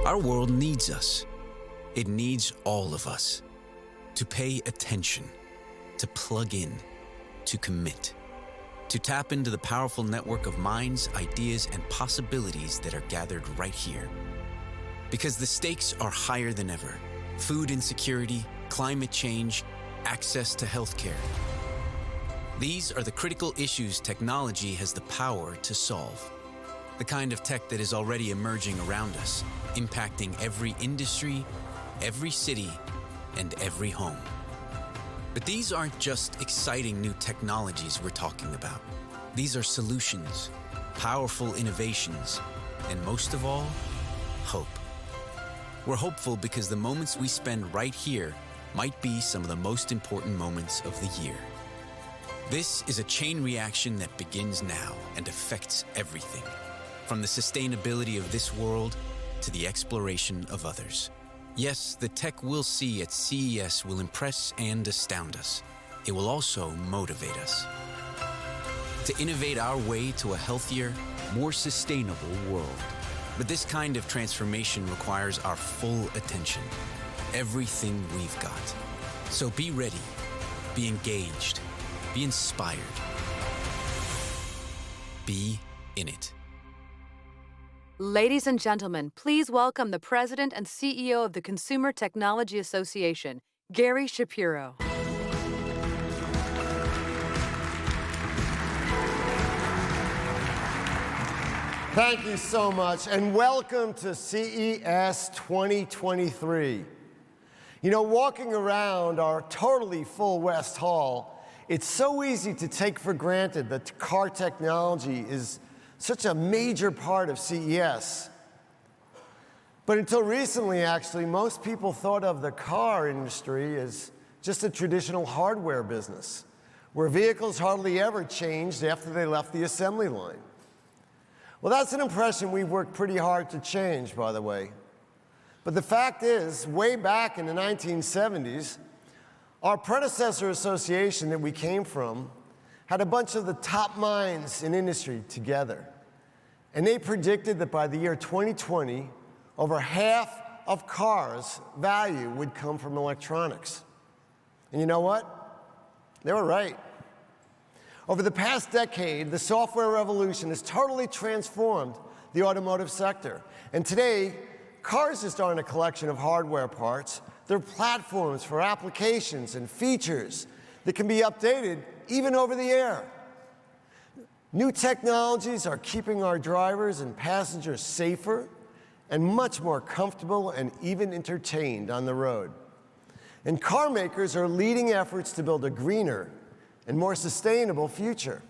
Our world needs us. It needs all of us to pay attention, to plug in, to commit, to tap into the powerful network of minds, ideas, and possibilities that are gathered right here. Because the stakes are higher than ever. Food insecurity, climate change, access to healthcare. These are the critical issues technology has the power to solve. The kind of tech that is already emerging around us, impacting every industry, every city, and every home. But these aren't just exciting new technologies we're talking about. These are solutions, powerful innovations, and most of all, hope. We're hopeful because the moments we spend right here might be some of the most important moments of the year. This is a chain reaction that begins now and affects everything, from the sustainability of this world to the exploration of others. Yes, the tech we'll see at CES will impress and astound us. It will also motivate us to innovate our way to a healthier, more sustainable world. But this kind of transformation requires our full attention, everything we've got. So be ready, be engaged, be inspired, be in it. Ladies and gentlemen, please welcome the President and CEO of the Consumer Technology Association, Gary Shapiro. Thank you so much, and welcome to CES 2023. You know, walking around our totally full West Hall, it's so easy to take for granted that car technology is such a major part of CES. But until recently, actually, most people thought of the car industry as just a traditional hardware business, where vehicles hardly ever changed after they left the assembly line. Well, that's an impression we've worked pretty hard to change, by the way. But the fact is, way back in the 1970s, our predecessor association that we came from had a bunch of the top minds in industry together. And they predicted that by the year 2020, over half of cars' value would come from electronics. And you know what? They were right. Over the past decade, the software revolution has totally transformed the automotive sector. And today, cars just aren't a collection of hardware parts. They're platforms for applications and features that can be updated even over the air. New technologies are keeping our drivers and passengers safer and much more comfortable and even entertained on the road. And car makers are leading efforts to build a greener and more sustainable future.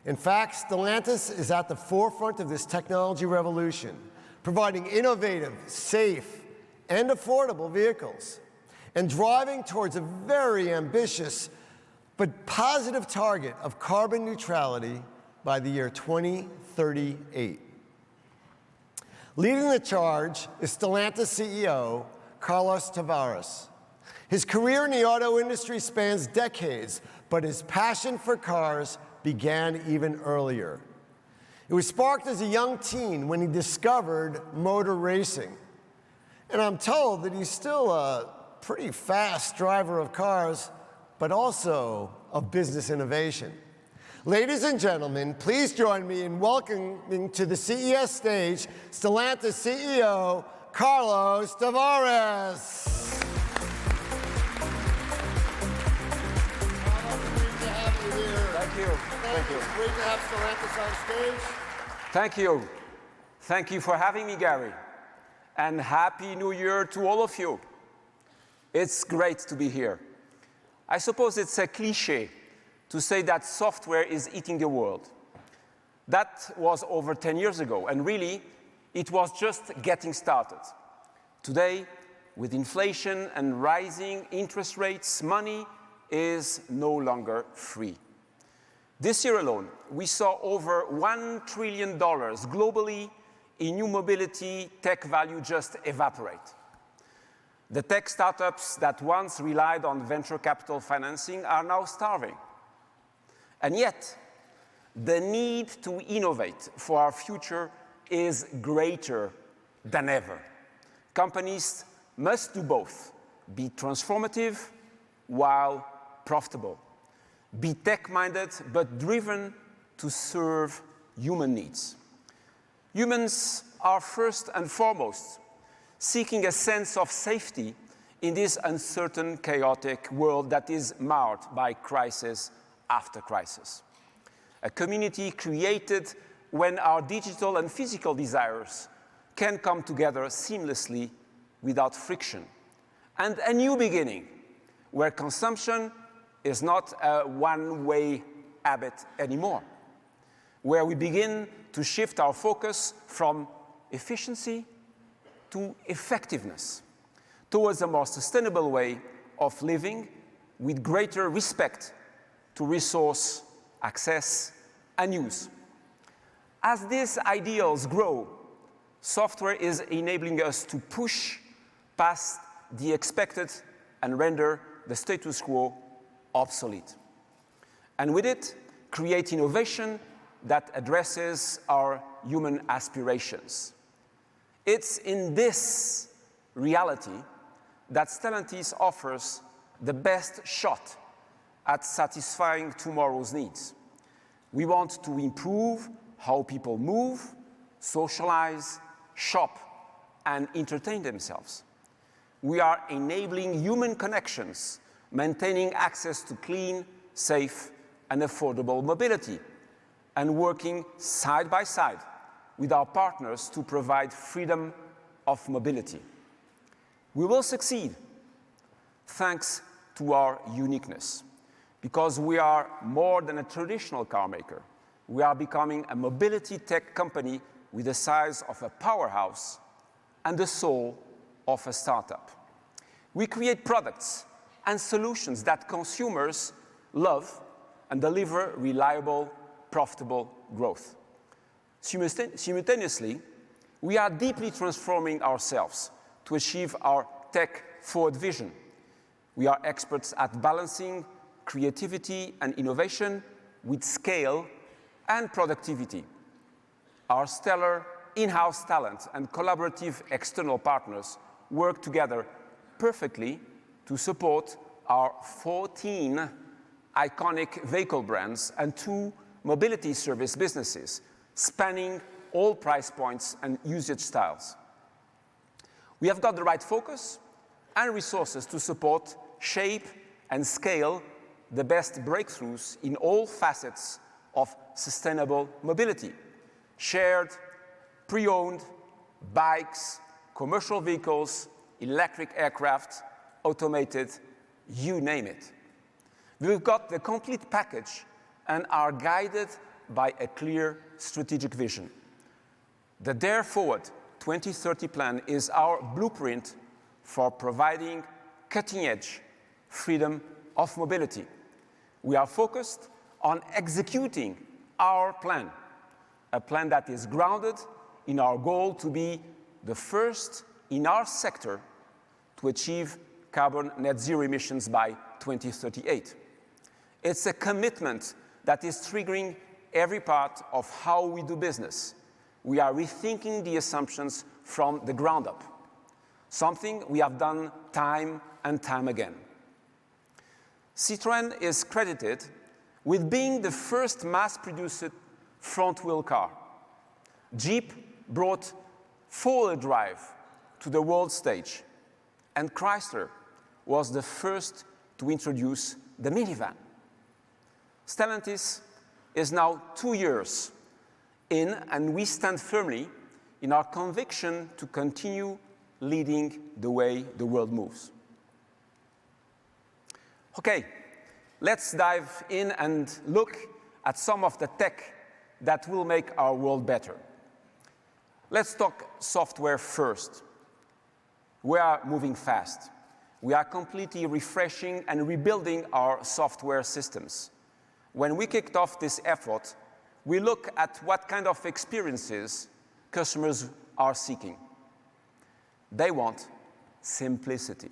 In fact, Stellantis is at the forefront of this technology revolution, providing innovative, safe, and affordable vehicles, and driving towards a very ambitious but positive target of carbon neutrality by the year 2038. Leading the charge is Stellantis CEO Carlos Tavares. His career in the auto industry spans decades, but his passion for cars began even earlier. It was sparked as a young teen when he discovered motor racing. And I'm told that he's still a pretty fast driver of cars, but also of business innovation. Ladies and gentlemen, please join me in welcoming to the CES stage Stellantis CEO Carlos Tavares. Thank you. Thank you. Great to have Stellantis on stage. Thank you. Thank you for having me, Gary. And Happy New Year to all of you. It's great to be here. I suppose it's a cliché to say that software is eating the world. That was over 10 years ago, and really, it was just getting started. Today, with inflation and rising interest rates, money is no longer free. This year alone, we saw over $1 trillion globally in new mobility tech value just evaporate. The tech startups that once relied on venture capital financing are now starving. And yet, the need to innovate for our future is greater than ever. Companies must do both, be transformative while profitable, be tech-minded but driven to serve human needs. Humans are first and foremost seeking a sense of safety in this uncertain, chaotic world that is marred by crisis after crisis. A community created when our digital and physical desires can come together seamlessly without friction. And a new beginning where consumption is not a one-way habit anymore, where we begin to shift our focus from efficiency to effectiveness, towards a more sustainable way of living with greater respect to resource access and use. As these ideals grow, software is enabling us to push past the expected and render the status quo obsolete. And with it, create innovation that addresses our human aspirations. It's in this reality that Stellantis offers the best shot at satisfying tomorrow's needs. We want to improve how people move, socialize, shop, and entertain themselves. We are enabling human connections, maintaining access to clean, safe, and affordable mobility, and working side by side with our partners to provide freedom of mobility. We will succeed thanks to our uniqueness, because we are more than a traditional car maker. We are becoming a mobility tech company with the size of a powerhouse and the soul of a startup. We create products and solutions that consumers love and deliver reliable, profitable growth. Simultaneously, we are deeply transforming ourselves to achieve our tech-forward vision. We are experts at balancing creativity and innovation with scale and productivity. Our stellar in-house talent and collaborative external partners work together perfectly to support our 14 iconic vehicle brands and 2 mobility service businesses, spanning all price points and usage styles. We have got the right focus and resources to support, shape, and scale the best breakthroughs in all facets of sustainable mobility: shared, pre-owned, bikes, commercial vehicles, electric aircraft, automated, you name it. We've got the complete package and are guided by a clear strategic vision. The Dare Forward 2030 plan is our blueprint for providing cutting-edge freedom of mobility. We are focused on executing our plan, a plan that is grounded in our goal to be the first in our sector to achieve carbon net zero emissions by 2038. It's a commitment that is triggering every part of how we do business. We are rethinking the assumptions from the ground up, something we have done time and time again. Citroën is credited with being the first mass-produced front-wheel car. Jeep brought four-wheel drive to the world stage, and Chrysler was the first to introduce the minivan. Stellantis is now 2 years in, and we stand firmly in our conviction to continue leading the way the world moves. Okay, let's dive in and look at some of the tech that will make our world better. Let's talk software first. We are moving fast. We are completely refreshing and rebuilding our software systems. When we kicked off this effort, we look at what kind of experiences customers are seeking. They want simplicity.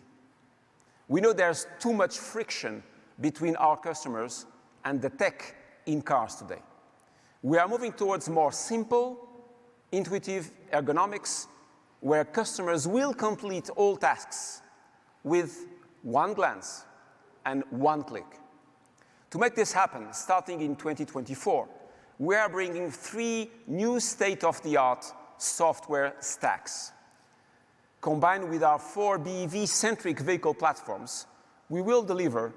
We know there's too much friction between our customers and the tech in cars today. We are moving towards more simple, intuitive ergonomics where customers will complete all tasks with one glance and one click. To make this happen, starting in 2024, we are bringing 3 new state-of-the-art software stacks. Combined with our 4 BEV-centric vehicle platforms, we will deliver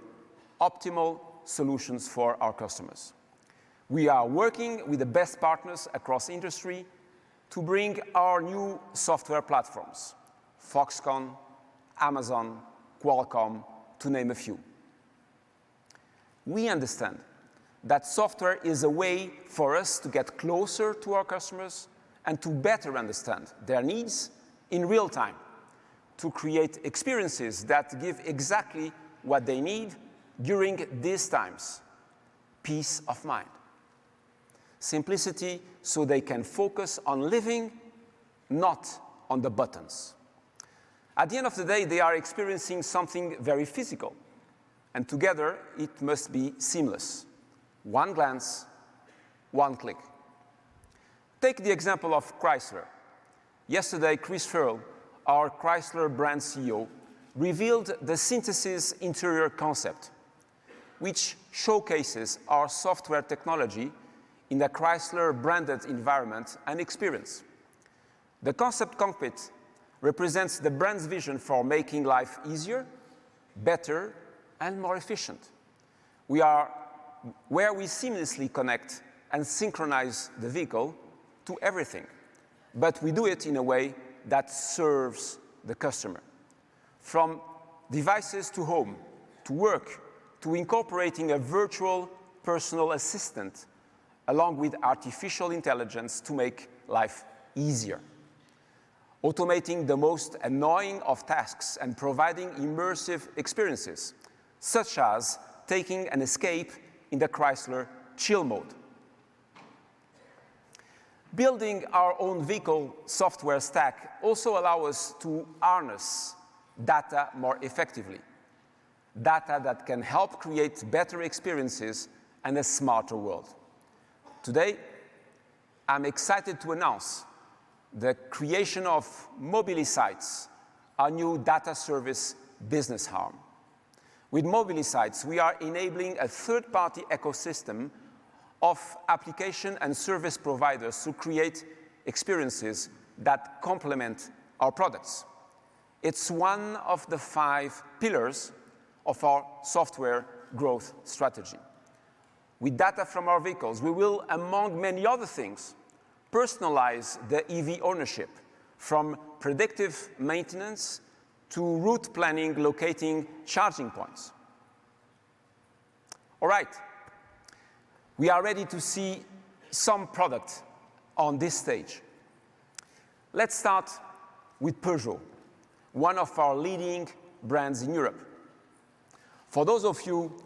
optimal solutions for our customers. We are working with the best partners across industry to bring our new software platforms, Foxconn, Amazon, Qualcomm, to name a few. We understand that software is a way for us to get closer to our customers and to better understand their needs in real time, to create experiences that give exactly what they need during these times. Peace of mind. Simplicity so they can focus on living, not on the buttons. At the end of the day, they are experiencing something very physical, and together it must be seamless. One glance, one click. Take the example of Chrysler. Yesterday, Chris Farrell, our Chrysler brand CEO, revealed the Synthesis interior concept, which showcases our software technology in the Chrysler branded environment and experience. The concept cockpit represents the brand's vision for making life easier, better, and more efficient. We are where we seamlessly connect and synchronize the vehicle to everything, but we do it in a way that serves the customer. From devices to home, to work, to incorporating a virtual personal assistant, along with artificial intelligence to make life easier. Automating the most annoying of tasks and providing immersive experiences, such as taking an escape in the Chrysler chill mode. Building our own vehicle software stack also allows us to harness data more effectively. Data that can help create better experiences and a smarter world. Today, I'm excited to announce the creation of Mobilisights, our new data service business arm. With Mobilisights, we are enabling a third-party ecosystem of application and service providers to create experiences that complement our products. It's one of the 5 pillars of our software growth strategy. With data from our vehicles, we will, among many other things, personalize the EV ownership, from predictive maintenance to route planning, locating charging points. All right, we are ready to see some product on this stage. Let's start with Peugeot, one of our leading brands in Europe. For those of you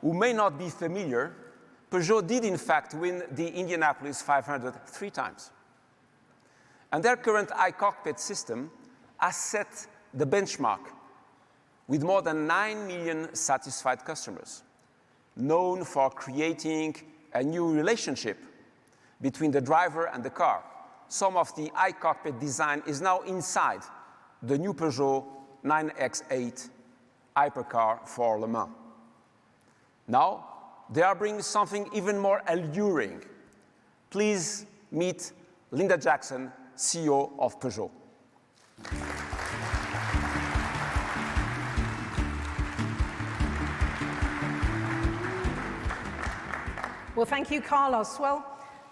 who may not be familiar, Peugeot did in fact win the Indianapolis 500 3 times. And their current iCockpit system has set the benchmark with more than 9 million satisfied customers, known for creating a new relationship between the driver and the car. Some of the iCockpit design is now inside the new Peugeot 9X8 hypercar for Le Mans. Now, they are bringing something even more alluring. Please meet Linda Jackson, CEO of Peugeot. Well, thank you, Carlos. Well,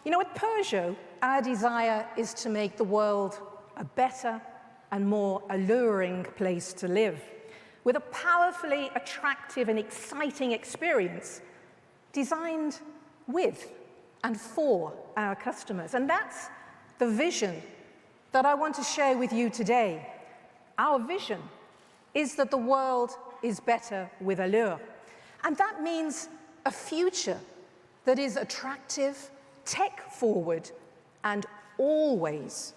you know, at Peugeot, our desire is to make the world a better and more alluring place to live, with a powerfully attractive and exciting experience designed with and for our customers. And that's the vision that I want to share with you today. Our vision is that the world is better with allure. And that means a future that is attractive, tech-forward, and always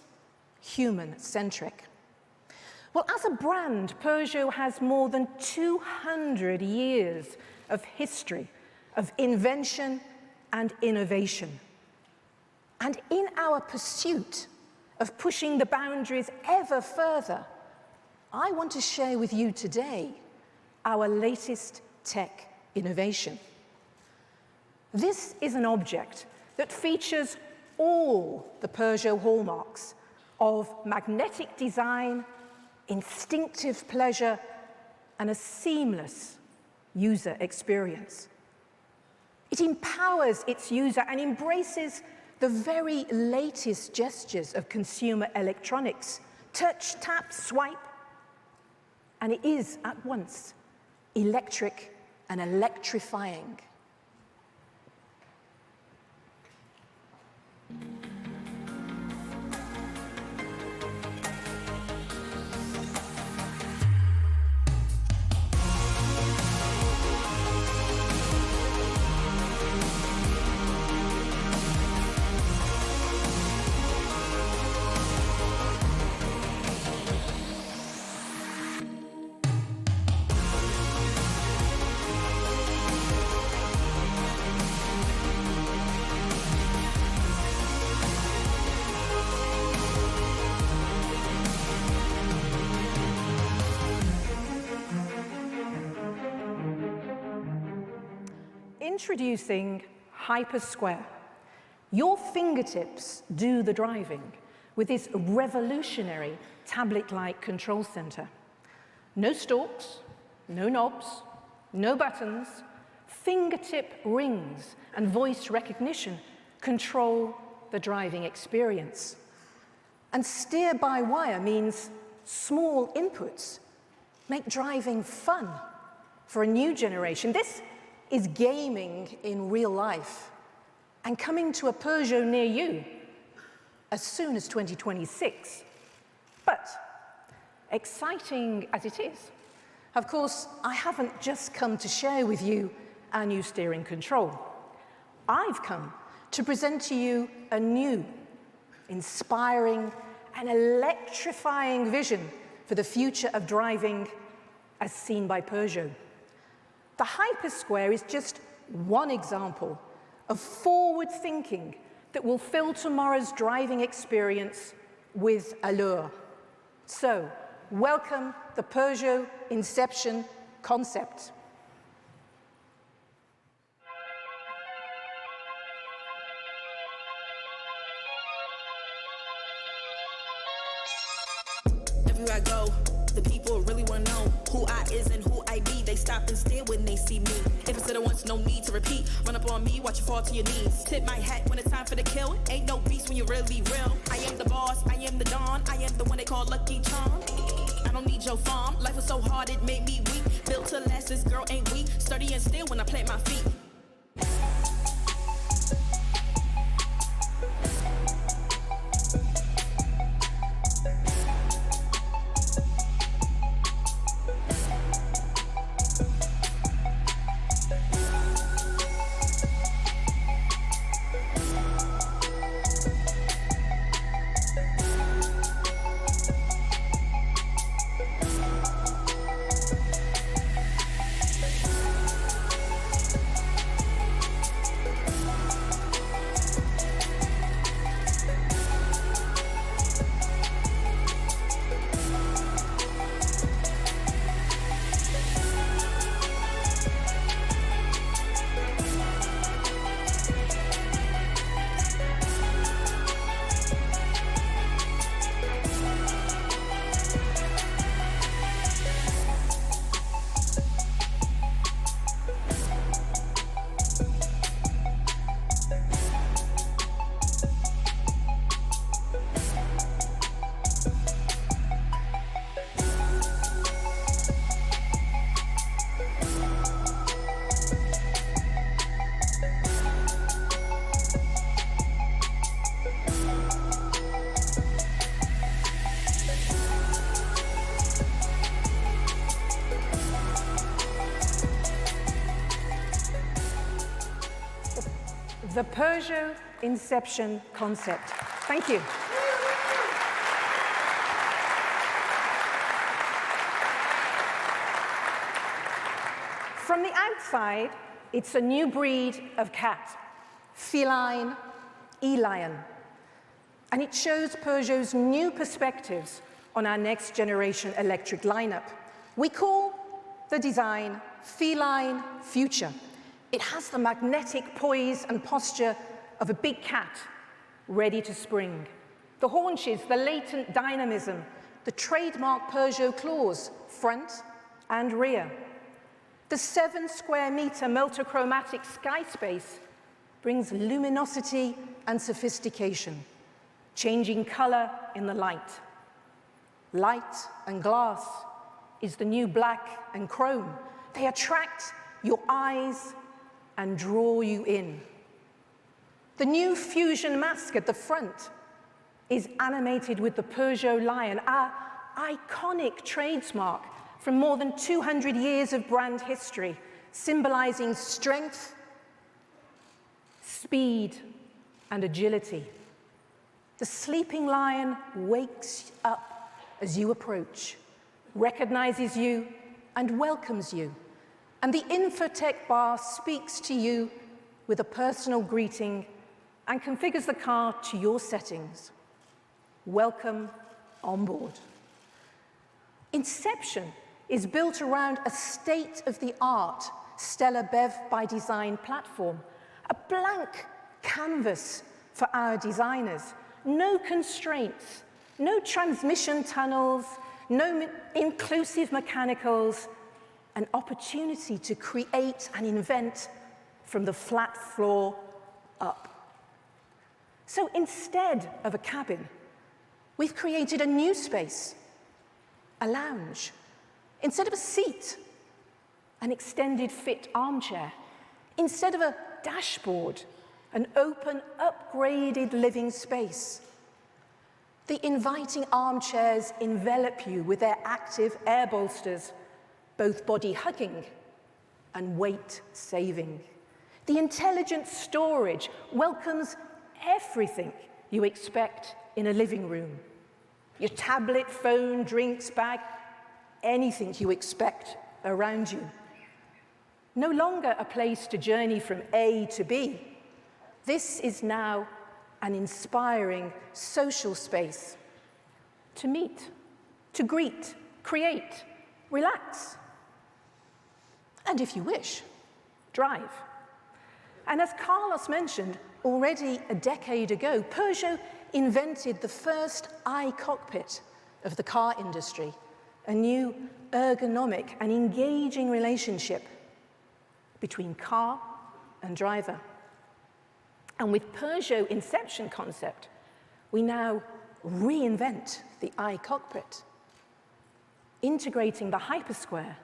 human-centric. Well, as a brand, Peugeot has more than 200 years of history of invention and innovation. And in our pursuit of pushing the boundaries ever further, I want to share with you today our latest tech innovation. This is an object that features all the Peugeot hallmarks of magnetic design, instinctive pleasure, and a seamless user experience. It empowers its user and embraces the very latest gestures of consumer electronics: touch, tap, swipe. And it is at once electric and electrifying. Introducing Hypersquare. Your fingertips do the driving with this revolutionary tablet-like control center. No stalks, no knobs, no buttons. Fingertip rings and voice recognition control the driving experience. And steer-by-wire means small inputs make driving fun for a new generation. This is gaming in real life and coming to a Peugeot near you as soon as 2026. But exciting as it is, of course, I haven't just come to share with you our new steering control. I've come to present to you a new, inspiring, and electrifying vision for the future of driving as seen by Peugeot. The Hypersquare is just one example of forward thinking that will fill tomorrow's driving experience with allure. So, welcome the Peugeot Inception concept. Everywhere I go, the people really want to know who I is and who I be. They stop and stare when they see me. If it's at once, no need to repeat. Run up on me, watch you fall to your knees. Tip my hat when it's time for the kill. Ain't no beast when you're really real. I am the boss, I am the dawn. I am the one they call Lucky Charm. I don't need your farm. Life was so hard, it made me weak. Built to last, this girl ain't weak. Sturdy and still when I plant my feet. The Peugeot Inception concept. Thank you. From the outside, it's a new breed of cat, feline, E-lion. and it shows Peugeot's new perspectives on our next generation electric lineup. We call the design Feline Future. It has the magnetic poise and posture of a big cat ready to spring. The haunches, the latent dynamism, the trademark Peugeot claws, front and rear. The 7 square meter multichromatic sky space brings luminosity and sophistication, changing color in the light. Light and glass is the new black and chrome. They attract your eyes and draw you in. The new Fusion mask at the front is animated with the Peugeot lion, our iconic trademark from more than 200 years of brand history, symbolizing strength, speed, and agility. The sleeping lion wakes up as you approach, recognizes you, and welcomes you. And the Infotech bar speaks to you with a personal greeting and configures the car to your settings. Welcome on board. Inception is built around a state-of-the-art STLA BEV by design platform, a blank canvas for our designers. No constraints, no transmission tunnels, no inclusive mechanicals, an opportunity to create and invent from the flat floor up. So instead of a cabin, we've created a new space, a lounge. Instead of a seat, an extended fit armchair. Instead of a dashboard, an open, upgraded living space. The inviting armchairs envelop you with their active air bolsters, both body hugging and weight saving. The intelligent storage welcomes everything you expect in a living room. Your tablet, phone, drinks, bag, anything you expect around you. No longer a place to journey from A to B. This is now an inspiring social space to meet, to greet, create, relax, and if you wish, drive. And as Carlos mentioned, already a decade ago, Peugeot invented the first iCockpit of the car industry, a new ergonomic and engaging relationship between car and driver. And with Peugeot Inception concept, we now reinvent the iCockpit, integrating the hypersquare.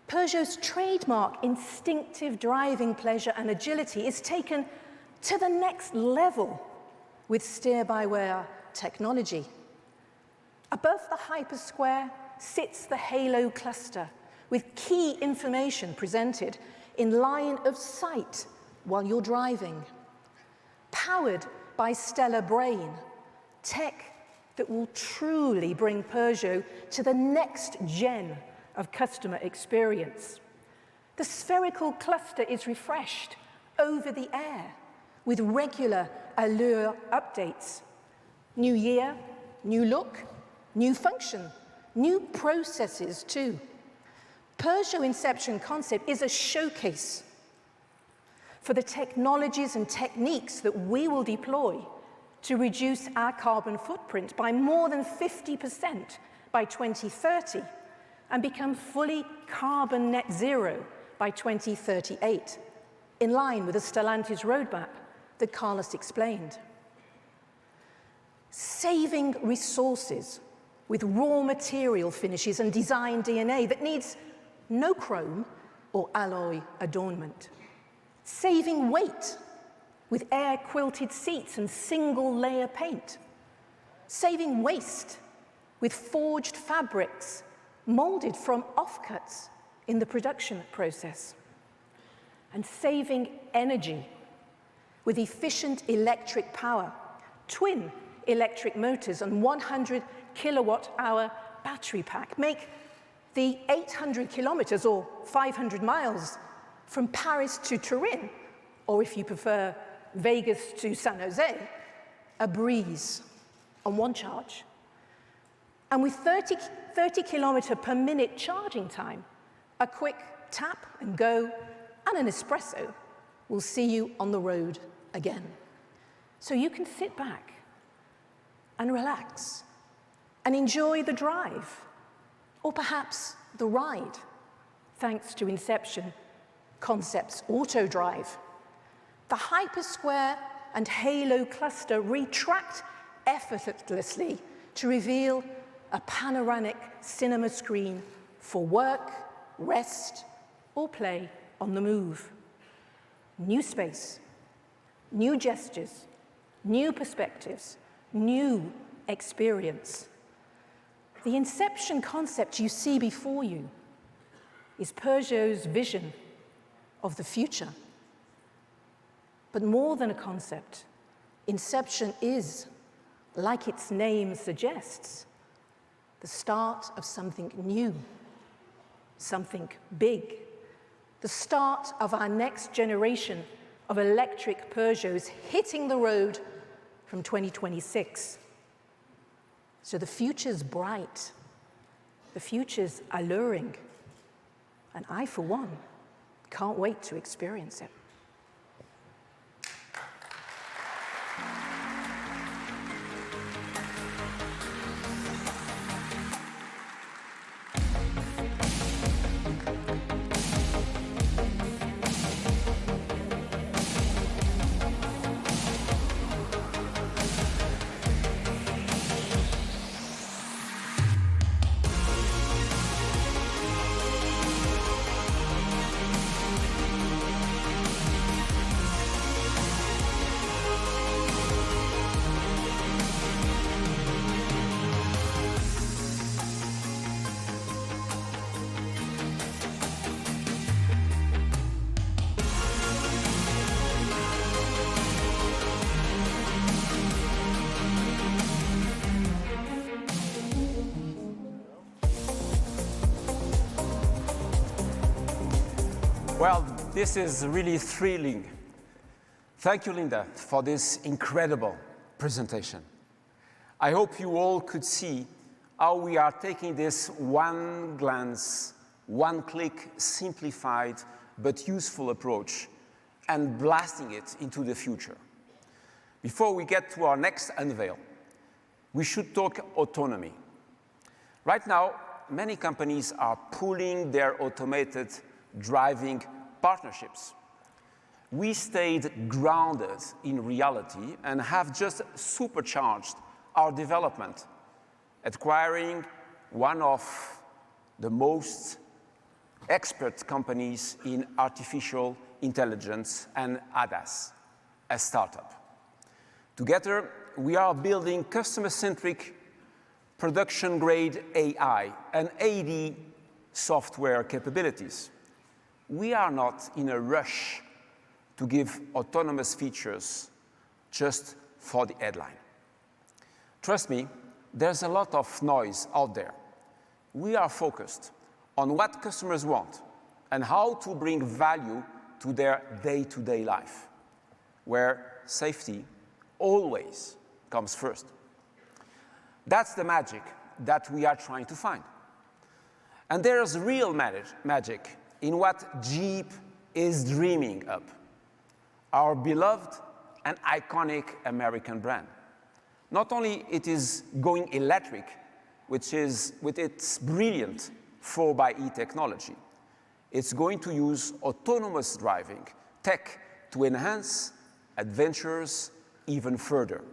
Peugeot's trademark instinctive driving pleasure and agility is taken to the next level with steer-by-wire technology. Above the hypersquare sits the Halo cluster with key information presented in line of sight while you're driving. Powered by STLA Brain, tech that will truly bring Peugeot to the next gen of customer experience. The spherical cluster is refreshed over the air with regular Allure updates. New year, new look, new function, new processes too. Peugeot Inception concept is a showcase for the technologies and techniques that we will deploy to reduce our carbon footprint by more than 50% by 2030 and become fully carbon net zero by 2038, in line with the Stellantis roadmap that Carlos explained. Saving resources with raw material finishes and design DNA that needs no chrome or alloy adornment. Saving weight with air-quilted seats and single-layer paint. Saving waste with forged fabrics molded from offcuts in the production process. And saving energy with efficient electric power, twin electric motors and 100 kilowatt-hour battery pack make the 800 kilometers or 500 miles from Paris to Turin, or if you prefer, Vegas to San Jose, a breeze on one charge. And with 30 kilometer per minute charging time, a quick tap and go and an espresso will see you on the road again. So you can sit back and relax and enjoy the drive, or perhaps the ride, thanks to Inception Concept's Auto Drive. The Hypersquare and Halo cluster retract effortlessly to reveal a panoramic cinema screen for work, rest, or play on the move. New space, new gestures, new perspectives, new experience. The Inception concept you see before you is Peugeot's vision of the future. But more than a concept, Inception is, like its name suggests, the start of something new, something big, the start of our next generation of electric Peugeots hitting the road from 2026. So the future's bright, the future's alluring, and I, for one, can't wait to experience it. Well, this is really thrilling. Thank you, Linda, for this incredible presentation. I hope you all could see how we are taking this one glance, one click, simplified but useful approach and blasting it into the future. Before we get to our next unveil, we should talk autonomy. Right now, many companies are pooling their automated driving partnerships. We stayed grounded in reality and have just supercharged our development, acquiring one of the most expert companies in artificial intelligence and ADAS, a startup. Together, we are building customer-centric, production-grade AI and AD software capabilities. We are not in a rush to give autonomous features just for the headline. Trust me, there's a lot of noise out there. We are focused on what customers want and how to bring value to their day-to-day life, where safety always comes first. That's the magic that we are trying to find. And there's real magic in what Jeep is dreaming up, our beloved and iconic American brand. Not only it is going electric, which is with its brilliant 4xe technology, it's going to use autonomous driving tech to enhance adventures even further.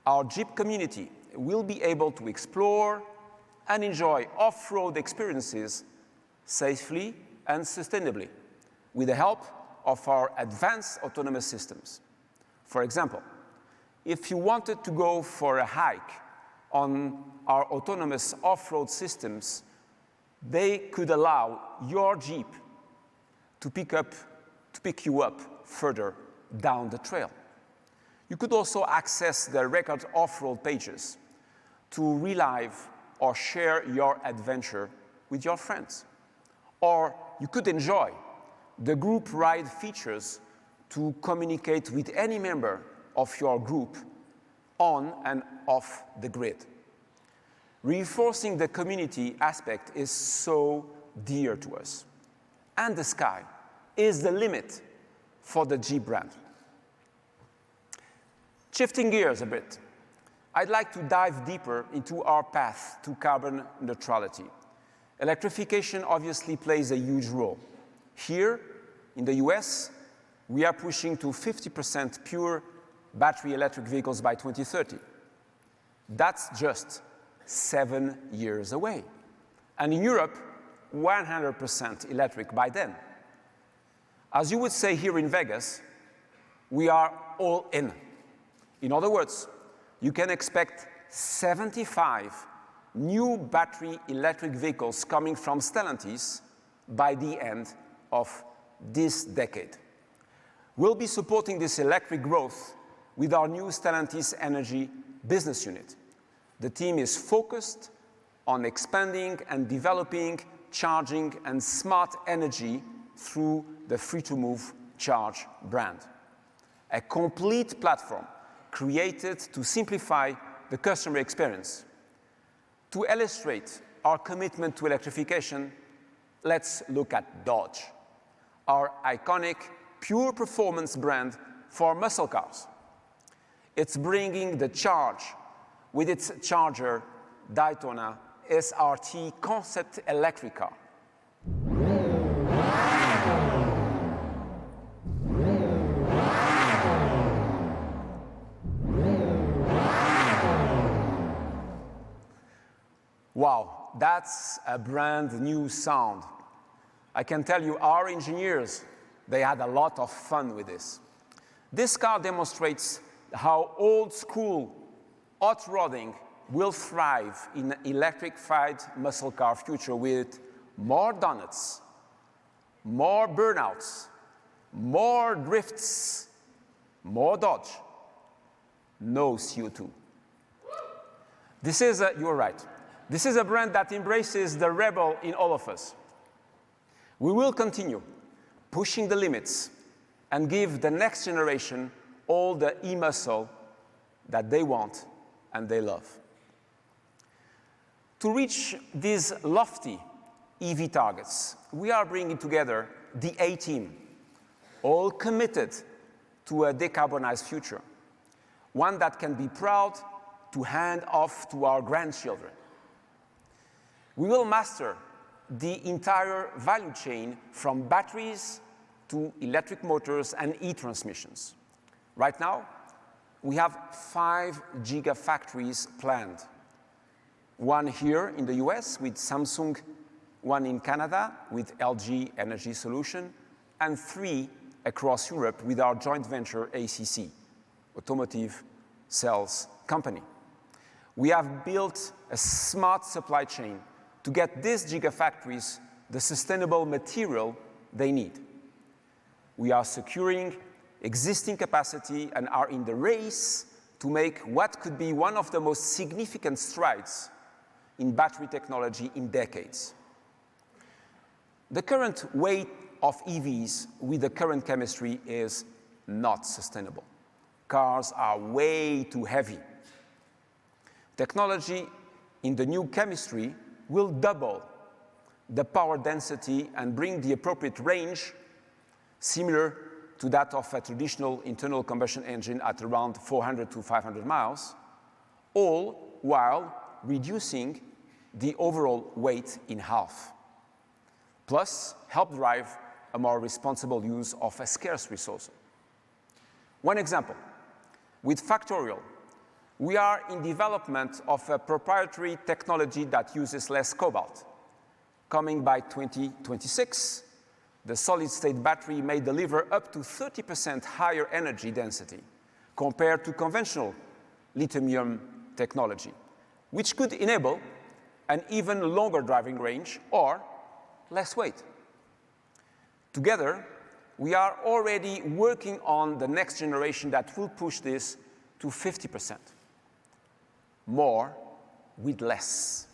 Our Jeep community will be able to explore and enjoy off-road experiences safely and sustainably with the help of our advanced autonomous systems. For example, if you wanted to go for a hike on our autonomous off-road systems, they could allow your Jeep to pick you up further down the trail. You could also access the record off-road pages to relive or share your adventure with your friends. Or you could enjoy the group ride features to communicate with any member of your group on and off the grid. Reinforcing the community aspect is so dear to us. And the sky is the limit for the Jeep brand. Shifting gears a bit, I'd like to dive deeper into our path to carbon neutrality. Electrification obviously plays a huge role. Here, in the US, we are pushing to 50% pure battery electric vehicles by 2030. That's just 7 years away. And in Europe, 100% electric by then. As you would say here in Vegas, we are all in. In other words, you can expect 75 new battery electric vehicles coming from Stellantis by the end of this decade. We'll be supporting this electric growth with our new Stellantis Energy business unit. The team is focused on expanding and developing charging and smart energy through the Free2Move Charge brand. A complete platform created to simplify the customer experience. To illustrate our commitment to electrification, let's look at Dodge, our iconic pure performance brand for muscle cars. It's bringing the charge with its Charger Daytona SRT concept electric car. Wow, that's a brand new sound. I can tell you, our engineers, they had a lot of fun with this. This car demonstrates how old school hot rodding will thrive in an electrified muscle car future with more donuts, more burnouts, more drifts, more dodge, no CO2. You're right. This is a brand that embraces the rebel in all of us. We will continue pushing the limits and give the next generation all the e-muscle that they want and they love. To reach these lofty EV targets, we are bringing together the A-team, all committed to a decarbonized future, one that can be proud to hand off to our grandchildren. We will master the entire value chain from batteries to electric motors and e-transmissions. Right now, we have 5 gigafactories planned. One here in the US with Samsung, one in Canada with LG Energy Solution, and 3 across Europe with our joint venture ACC, Automotive Cells Company. We have built a smart supply chain to get these gigafactories the sustainable material they need. We are securing existing capacity and are in the race to make what could be one of the most significant strides in battery technology in decades. The current weight of EVs with the current chemistry is not sustainable. Cars are way too heavy. Technology in the new chemistry will double the power density and bring the appropriate range similar to that of a traditional internal combustion engine at around 400 to 500 miles, all while reducing the overall weight in half. Plus, help drive a more responsible use of a scarce resource. One example, with Factorial, we are in development of a proprietary technology that uses less cobalt. Coming by 2026, the solid-state battery may deliver up to 30% higher energy density compared to conventional lithium technology, which could enable an even longer driving range or less weight. Together, we are already working on the next generation that will push this to 50%. More with less.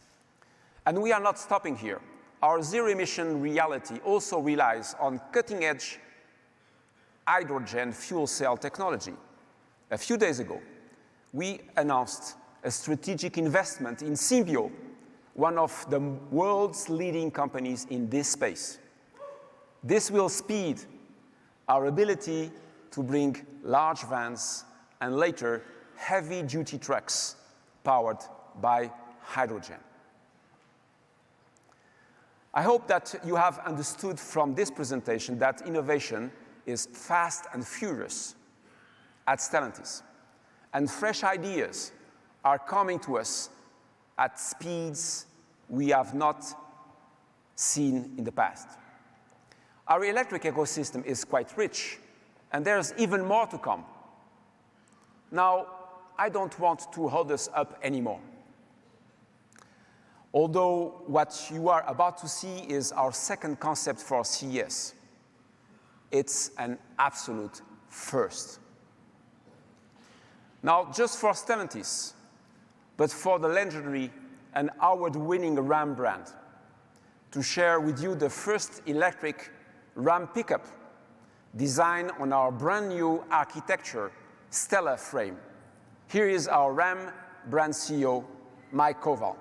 And we are not stopping here. Our zero-emission reality also relies on we announced a strategic investment in Symbio, one of the world's leading companies in this space. This will speed our ability to bring large vans and later heavy-duty trucks powered by hydrogen. I hope that you have understood from this presentation that innovation is fast and furious at Stellantis, and fresh ideas are coming to us at speeds we have not seen in the past. Our electric ecosystem is quite rich, and there's even more to come. Now, I don't want to hold us up anymore. Although what you are about to see is our second concept for CES. It's an absolute first. Now, just for Stellantis, but for the legendary and award-winning Ram brand, to share with you the first electric Ram pickup designed on our brand new architecture, STLA Frame. Here is our Ram brand CEO, Mike Koval.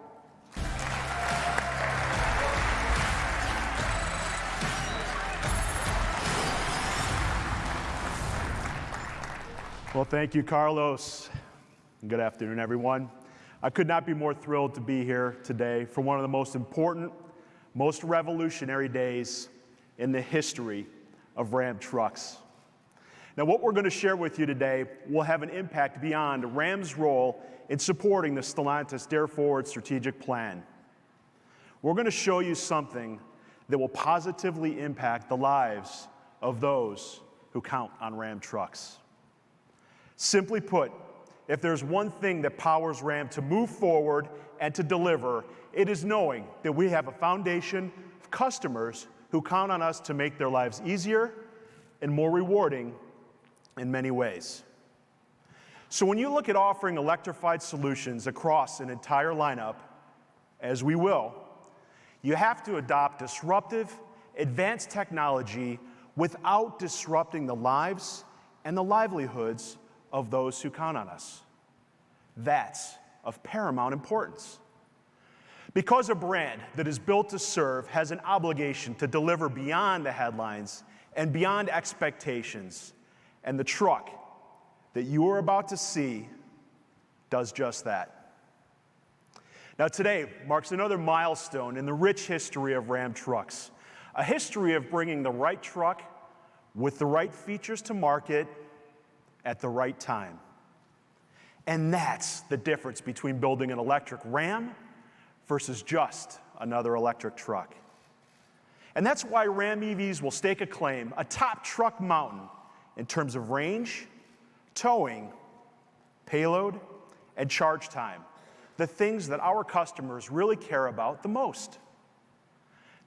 Well, thank you, Carlos. Good afternoon, everyone. I could not be more thrilled to be here today for one of the most important, most revolutionary days in the history of Ram trucks. Now, what we're going to share with you today will have an impact beyond Ram's role in supporting the Stellantis Dare Forward strategic plan. We're going to show you something that will positively impact the lives of those who count on Ram trucks. Simply put, if there's one thing that powers Ram to move forward and to deliver, it is knowing that we have a foundation of customers who count on us to make their lives easier and more rewarding in many ways. So when you look at offering electrified solutions across an entire lineup, as we will, you have to adopt disruptive, advanced technology without disrupting the lives and the livelihoods of those who count on us. That's of paramount importance. Because a brand that is built to serve has an obligation to deliver beyond the headlines and beyond expectations, and the truck that you are about to see does just that. Now today marks another milestone in the rich history of Ram trucks, a history of bringing the right truck with the right features to market at the right time. And that's the difference between building an electric Ram versus just another electric truck. And that's why Ram EVs will stake a claim atop truck mountain in terms of range, towing, payload, and charge time, the things that our customers really care about the most.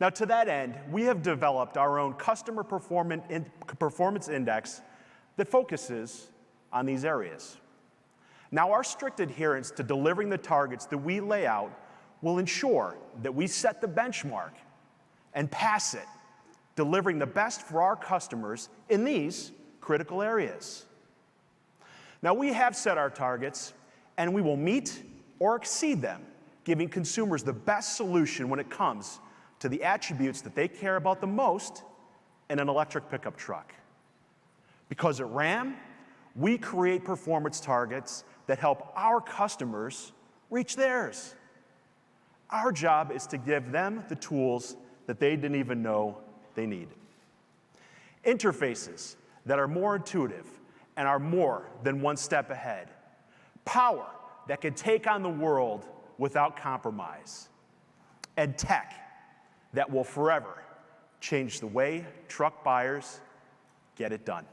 Now, to that end, we have developed our own customer performance index that focuses on these areas. Now, our strict adherence to delivering the targets that we lay out will ensure that we set the benchmark and pass it, delivering the best for our customers in these critical areas. Now, we have set our targets, and we will meet or exceed them, giving consumers the best solution when it comes to the attributes that they care about the most in an electric pickup truck. Because at Ram, we create performance targets that help our customers reach theirs. Our job is to give them the tools that they didn't even know they need. Interfaces that are more intuitive and are more than one step ahead. Power that can take on the world without compromise. And tech that will forever change the way truck buyers get it done.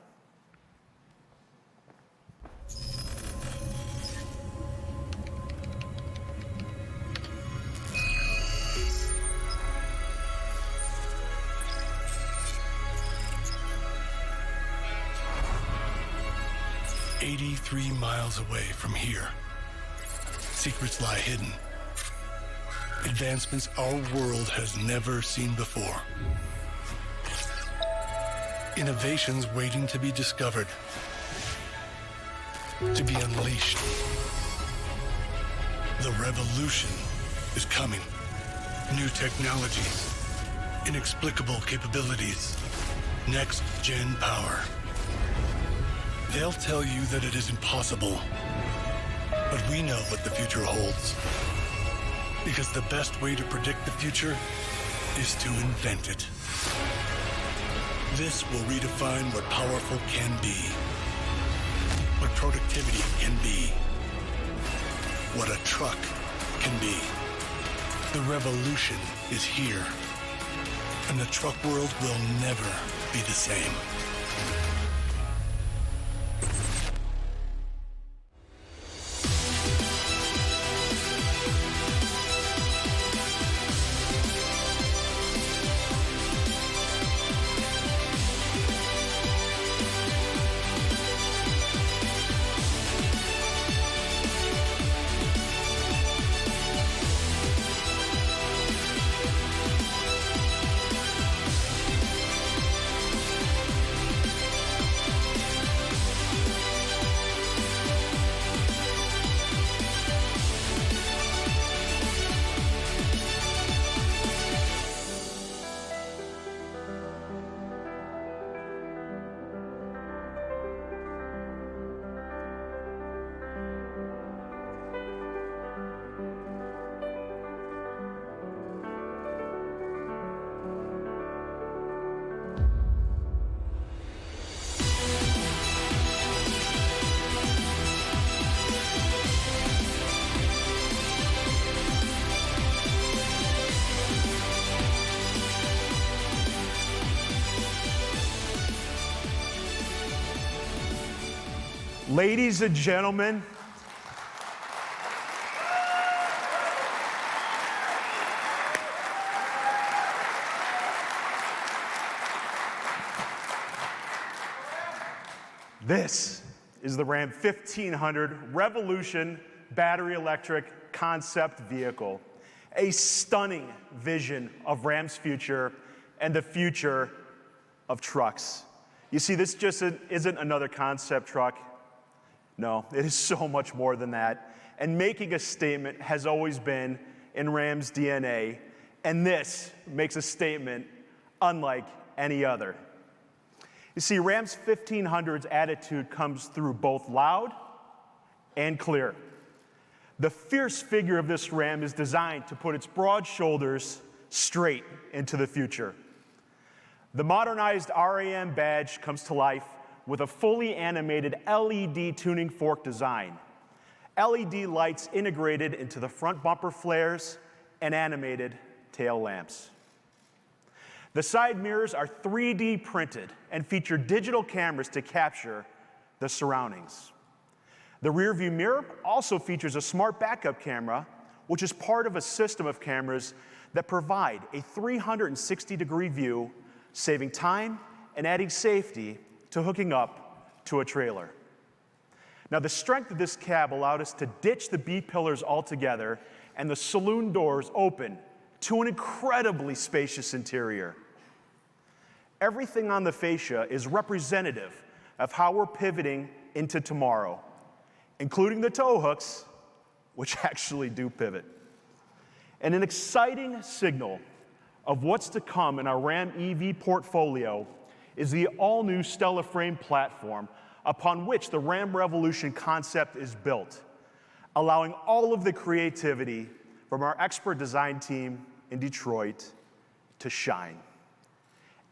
"83 miles away from here, secrets lie hidden. Advancements our world has never seen before. Innovations waiting to be discovered, to be unleashed. The revolution is coming. New technologies, inexplicable capabilities, next-gen power. They'll tell you that it is impossible, but we know what the future holds. Because the best way to predict the future is to invent it. This will redefine what powerful can be, what productivity can be, what a truck can be. The revolution is here, and the truck world will never be the same. Ladies and gentlemen, this is the Ram 1500 Revolution battery electric concept vehicle, a stunning vision of Ram's future and the future of trucks. You see, this just isn't another concept truck. No, it is so much more than that. And making a statement has always been in Ram's DNA, and this makes a statement unlike any other. You see, Ram's 1500's attitude comes through both loud and clear. The fierce figure of this Ram is designed to put its broad shoulders straight into the future. The modernized RAM badge comes to life with a fully animated LED tuning fork design. LED lights integrated into the front bumper flares and animated tail lamps. The side mirrors are 3D printed and feature digital cameras to capture the surroundings. The rear view mirror also features a smart backup camera, which is part of a system of cameras that provide a 360-degree view, saving time and adding safety to hooking up to a trailer. Now, the strength of this cab allowed us to ditch the B-pillars altogether and the saloon doors open to an incredibly spacious interior. Everything on the fascia is representative of how we're pivoting into tomorrow, including the tow hooks, which actually do pivot. And an exciting signal of what's to come in our Ram EV portfolio is the all-new STLA Frame platform upon which the Ram Revolution concept is built, allowing all of the creativity from our expert design team in Detroit to shine.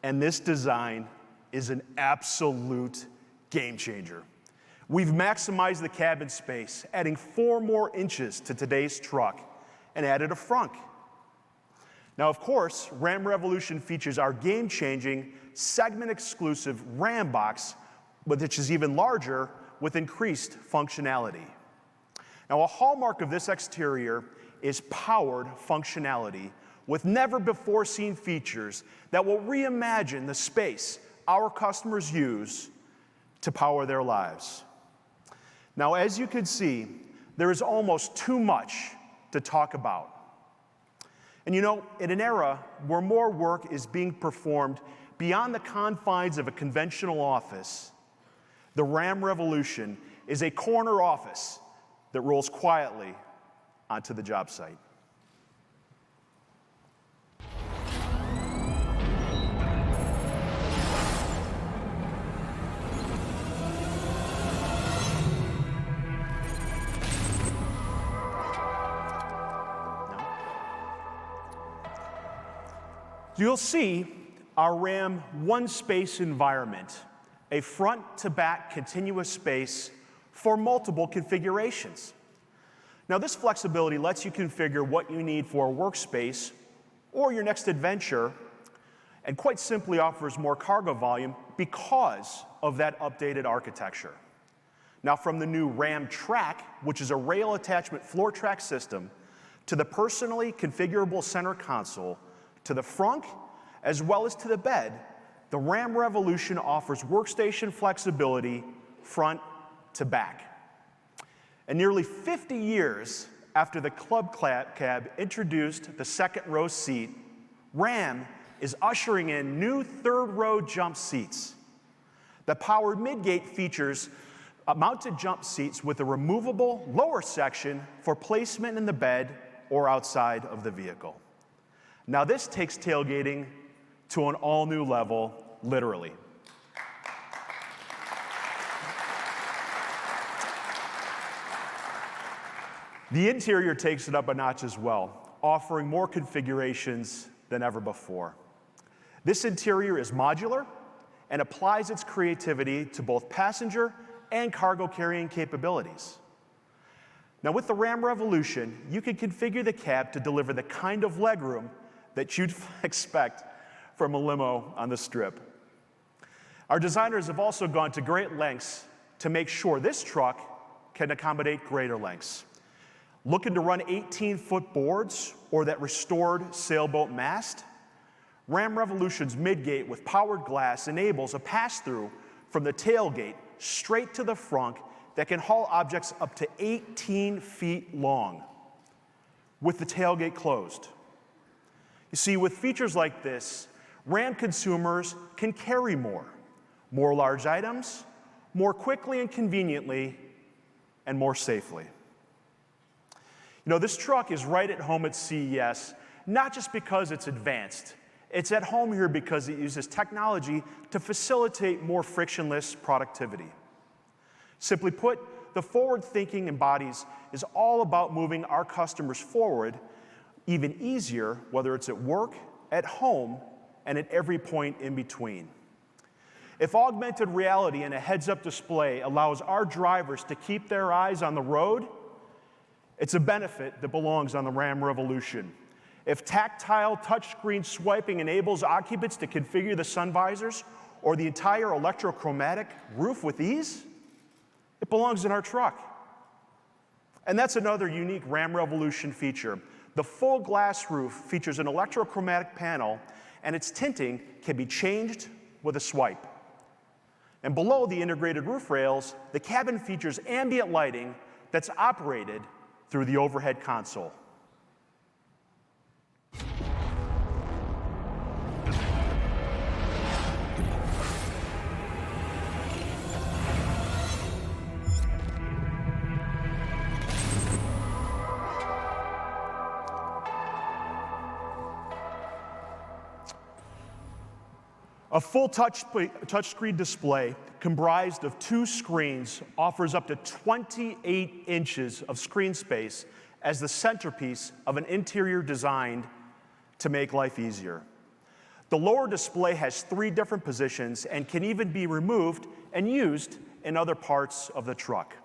And this design is an absolute game changer. We've maximized the cabin space, adding 4 more inches to today's truck, and added a frunk. Now, of course, Ram Revolution features our game-changing, segment-exclusive Ram box, which is even larger with increased functionality. Now, a hallmark of this exterior is powered functionality with never-before-seen features that will reimagine the space our customers use to power their lives. Now, as you can see, there is almost too much to talk about. And you know, in an era where more work is being performed beyond the confines of a conventional office, the Ram Revolution is a corner office that rolls quietly onto the job site. You'll see our Ram one-space environment, a front-to-back continuous space for multiple configurations. Now, this flexibility lets you configure what you need for a workspace or your next adventure, and quite simply offers more cargo volume because of that updated architecture. Now, from the new Ram Track, which is a rail attachment floor track system, to the personally configurable center console, to the front, as well as to the bed, the Ram Revolution offers workstation flexibility front to back. And nearly 50 years after the Club Cab introduced the second row seat, Ram is ushering in new third row jump seats. The powered midgate features mounted jump seats with a removable lower section for placement in the bed or outside of the vehicle. Now, this takes tailgating to an all-new level, literally. The interior takes it up a notch as well, offering more configurations than ever before. This interior is modular and applies its creativity to both passenger and cargo carrying capabilities. Now, with the Ram Revolution, you can configure the cab to deliver the kind of legroom that you'd expect from a limo on the Strip. Our designers have also gone to great lengths to make sure this truck can accommodate greater lengths. Looking to run 18-foot boards or that restored sailboat mast? Ram Revolution's midgate with powered glass enables a pass-through from the tailgate straight to the front that can haul objects up to 18 feet long with the tailgate closed. You see, with features like this, Ram consumers can carry more large items, more quickly and conveniently, and more safely. You know, this truck is right at home at CES, not just because it's advanced. It's at home here because it uses technology to facilitate more frictionless productivity. Simply put, the forward-thinking embodies is all about moving our customers forward even easier, whether it's at work, at home, and at every point in between. If augmented reality and a heads-up display allows our drivers to keep their eyes on the road, it's a benefit that belongs on the Ram Revolution. If tactile touchscreen swiping enables occupants to configure the sun visors or the entire electrochromatic roof with ease, it belongs in our truck. And that's another unique Ram Revolution feature. The full glass roof features an electrochromatic panel, and its tinting can be changed with a swipe. And below the integrated roof rails, the cabin features ambient lighting that's operated through the overhead console. A full touchscreen display comprised of 2 screens offers up to 28 inches of screen space as the centerpiece of an interior designed to make life easier. The lower display has 3 different positions and can even be removed and used in other parts of the truck.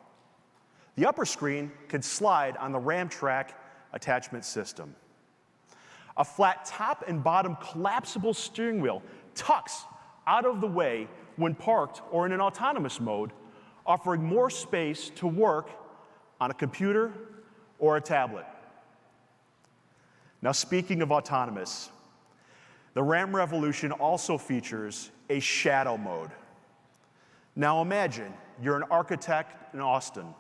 The upper screen can slide on the Ram Track attachment system. A flat top and bottom collapsible steering wheel tucks out of the way when parked or in an autonomous mode, offering more space to work on a computer or a tablet. Now, speaking of autonomous, the Ram Revolution also features a shadow mode. Now imagine you're an architect in Austin,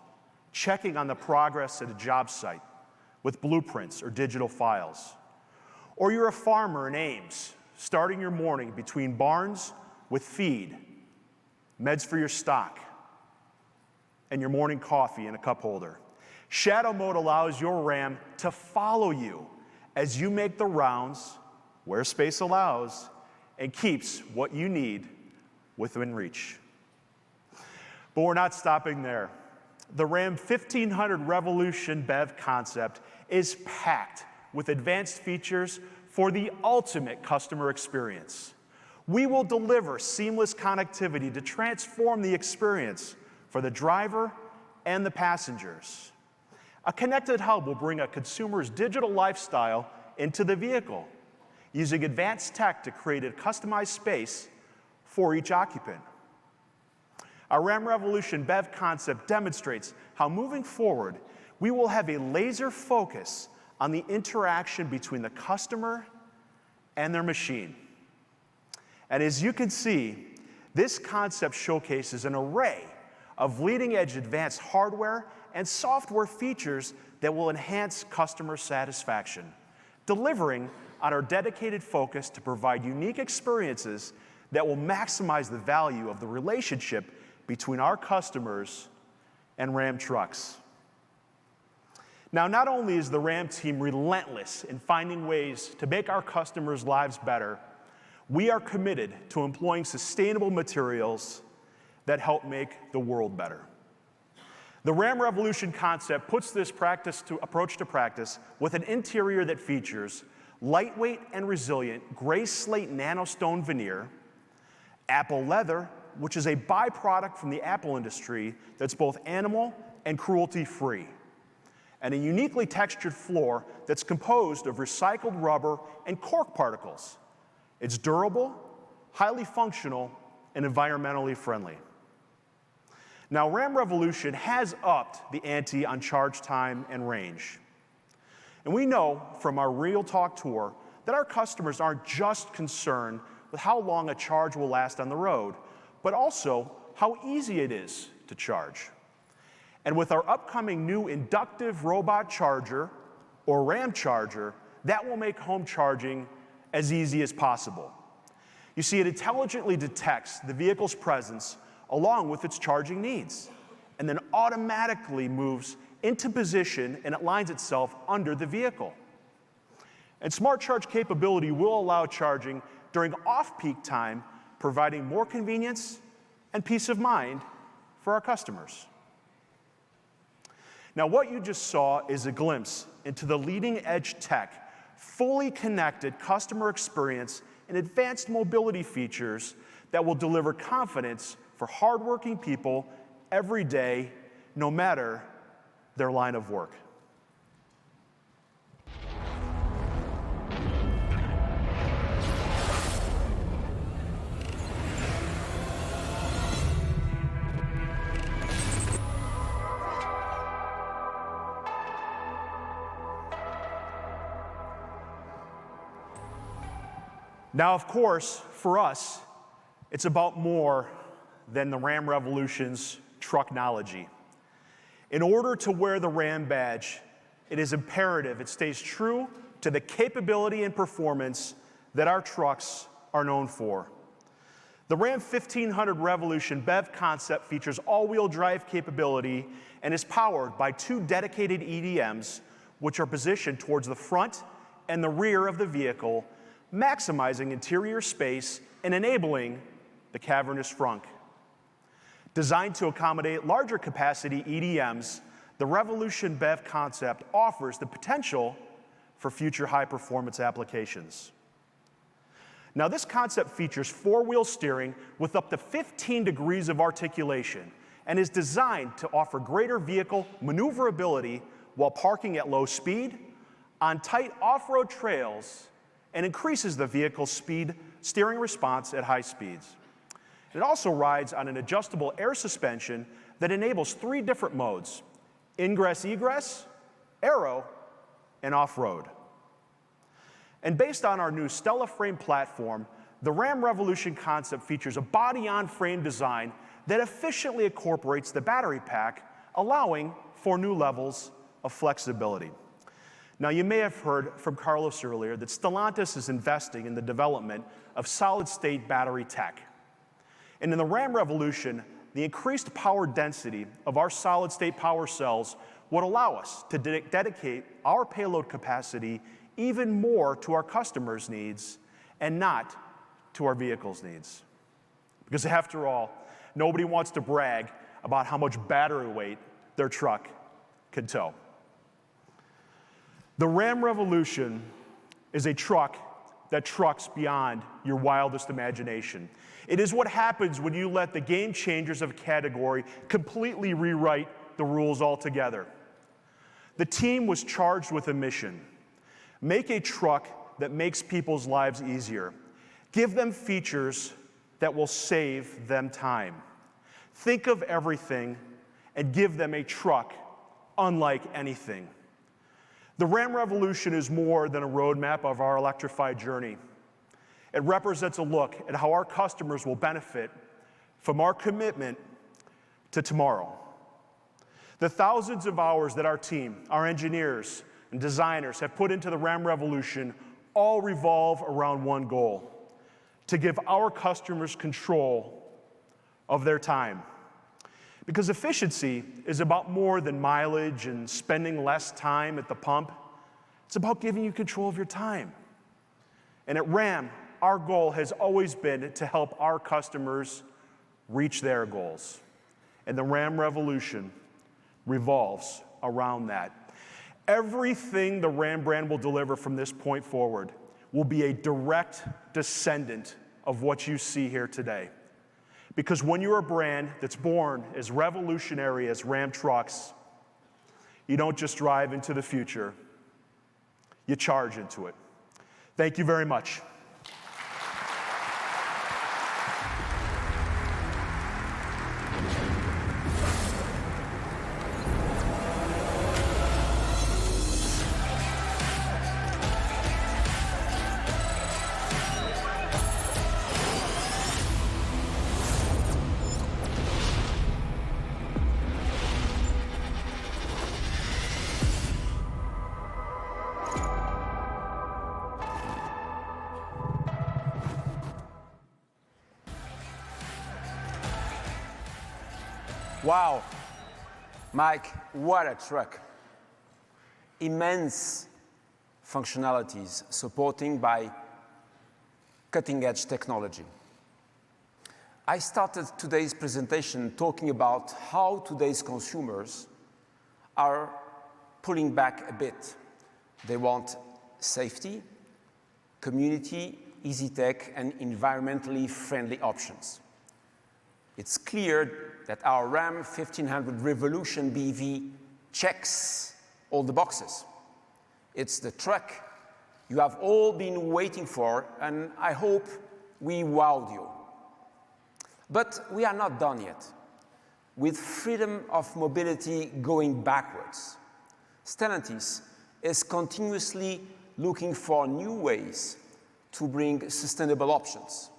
checking on the progress at a job site with blueprints or digital files. Or you're a farmer in Ames, starting your morning between barns with feed, meds for your stock, and your morning coffee in a cup holder. Shadow mode allows your Ram to follow you as you make the rounds where space allows and keeps what you need within reach. But we're not stopping there. The Ram 1500 Revolution BEV concept is packed with advanced features for the ultimate customer experience. We will deliver seamless connectivity to transform the experience for the driver and the passengers. A connected hub will bring a consumer's digital lifestyle into the vehicle, using advanced tech to create a customized space for each occupant. Our Ram Revolution BEV concept demonstrates how moving forward, we will have a laser focus on the interaction between the customer and their machine. And as you can see, this concept showcases an array of leading-edge advanced hardware and software features that will enhance customer satisfaction, delivering on our dedicated focus to provide unique experiences that will maximize the value of the relationship between our customers and Ram trucks. Now, not only is the Ram team relentless in finding ways to make our customers' lives better, we are committed to employing sustainable materials that help make the world better. The Ram Revolution concept puts this approach to practice with an interior that features lightweight and resilient gray slate nanostone veneer, apple leather, which is a byproduct from the apple industry that's both animal and cruelty-free, and a uniquely textured floor that's composed of recycled rubber and cork particles. It's durable, highly functional, and environmentally friendly. Now, Ram Revolution has upped the ante on charge time and range. And we know from our Real Talk tour that our customers aren't just concerned with how long a charge will last on the road, but also how easy it is to charge. And with our upcoming new inductive robot charger, or Ram charger, that will make home charging as easy as possible. You see, it intelligently detects the vehicle's presence along with its charging needs, and then automatically moves into position and aligns itself under the vehicle. And Smart Charge capability will allow charging during off-peak time, providing more convenience and peace of mind for our customers. Now, what you just saw is a glimpse into the leading-edge tech, fully connected customer experience and advanced mobility features that will deliver confidence for hardworking people every day, no matter their line of work. Now, of course, for us, it's about more than the Ram Revolution's trucknology. In order to wear the Ram badge, it is imperative it stays true to the capability and performance that our trucks are known for. The Ram 1500 Revolution BEV concept features all-wheel drive capability and is powered by two dedicated EDMs, which are positioned towards the front and the rear of the vehicle, maximizing interior space and enabling the cavernous frunk. Designed to accommodate larger capacity EDMs, the Revolution BEV concept offers the potential for future high-performance applications. Now, this concept features four-wheel steering with up to 15 degrees of articulation and is designed to offer greater vehicle maneuverability while parking at low speed, on tight off-road trails, and increases the vehicle's steering response at high speeds. It also rides on an adjustable air suspension that enables 3 different modes: ingress-egress, aero, and off-road. And based on our new STLA Frame platform, the Ram Revolution concept features a body-on-frame design that efficiently incorporates the battery pack, allowing for new levels of flexibility. Now, you may have heard from Carlos earlier that Stellantis is investing in the development of solid-state battery tech. And in the Ram Revolution, the increased power density of our solid-state power cells would allow us to dedicate our payload capacity even more to our customers' needs and not to our vehicles' needs. Because after all, nobody wants to brag about how much battery weight their truck can tow. The Ram Revolution is a truck that trucks beyond your wildest imagination. It is what happens when you let the game changers of a category completely rewrite the rules altogether. The team was charged with a mission: make a truck that makes people's lives easier. Give them features that will save them time. Think of everything and give them a truck unlike anything. The Ram Revolution is more than a roadmap of our electrified journey. It represents a look at how our customers will benefit from our commitment to tomorrow. The thousands of hours that our team, our engineers and designers have put into the Ram Revolution all revolve around one goal: to give our customers control of their time. Because efficiency is about more than mileage and spending less time at the pump. It's about giving you control of your time. And at Ram, our goal has always been to help our customers reach their goals. And the Ram Revolution revolves around that. Everything the Ram brand will deliver from this point forward will be a direct descendant of what you see here today. Because when you're a brand that's born as revolutionary as Ram trucks, you don't just drive into the future, you charge into it. Thank you very much. Wow, Mike, what a truck. Immense functionalities supported by cutting-edge technology. I started today's presentation talking about how today's consumers are pulling back a bit. They want safety, community, easy tech, and environmentally friendly options. It's clear that our Ram 1500 Revolution BEV checks all the boxes. It's the truck you have all been waiting for, and I hope we wowed you. But we are not done yet. With freedom of mobility going backwards, Stellantis is continuously looking for new ways to bring sustainable options.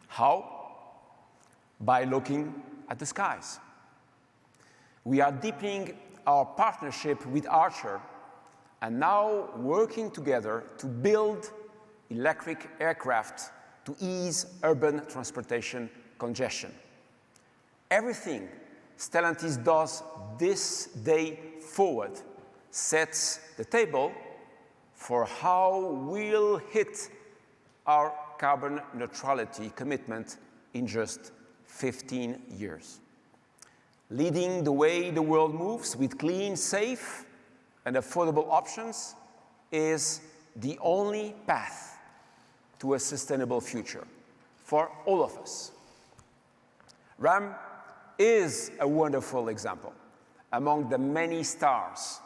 How? By looking at the skies. We are deepening our partnership with Archer and now working together to build electric aircraft to ease urban transportation congestion. Everything Stellantis does this day forward sets the table for how we'll hit our carbon neutrality commitment in just 15 years. Leading the way the world moves with clean, safe, and affordable options is the only path to a sustainable future for all of us. Ram is a wonderful example among the many stars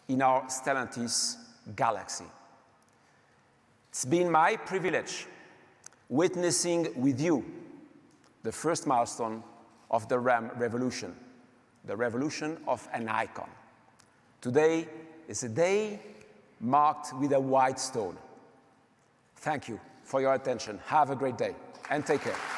in our Stellantis galaxy. It's been my privilege witnessing with you the first milestone of the Ram Revolution, the revolution of an icon. Today is a day marked with a white stone. Thank you for your attention. Have a great day. and take care.